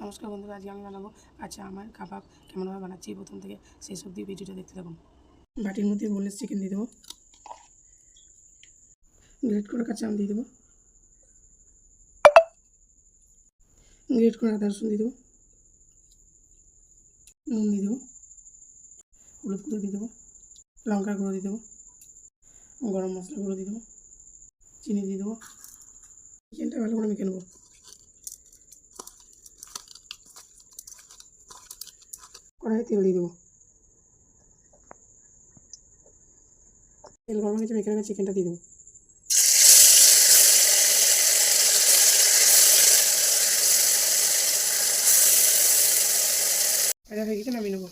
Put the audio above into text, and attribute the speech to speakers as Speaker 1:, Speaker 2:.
Speaker 1: নমস্কার বন্ধুরা, আজকে আমি বানাবো আমার কাবাব। কেমনভাবে বানাচ্ছি প্রথম থেকে শেষ অবধি ভিডিওটা দেখতে থাকুন। বাটির মধ্যে বোনলেস চিকেন দিয়ে দেবো, গ্রেট করে কাঁচা আম দিয়ে দেবো, গ্রেট করে আদা রসুন দিয়ে দেবো, নুন দিয়ে দেবো, হলুদ গুঁড়ো দিয়ে দেবো, লঙ্কার গুঁড়ো দিয়ে দেবো, গরম মশলা গুঁড়ো দিয়ে দেবো, চিনি দিয়ে দেবো। চিকেনটা ভালো করে মেখে নেবো। কড়াইয়ে তেল দিয়ে দেবো, তেল গরম হয়ে গেছে, মেখে রাখা চিকেনটা দিয়ে দেবো। ভাজা হয়ে গেছে, নামিয়ে নেবো।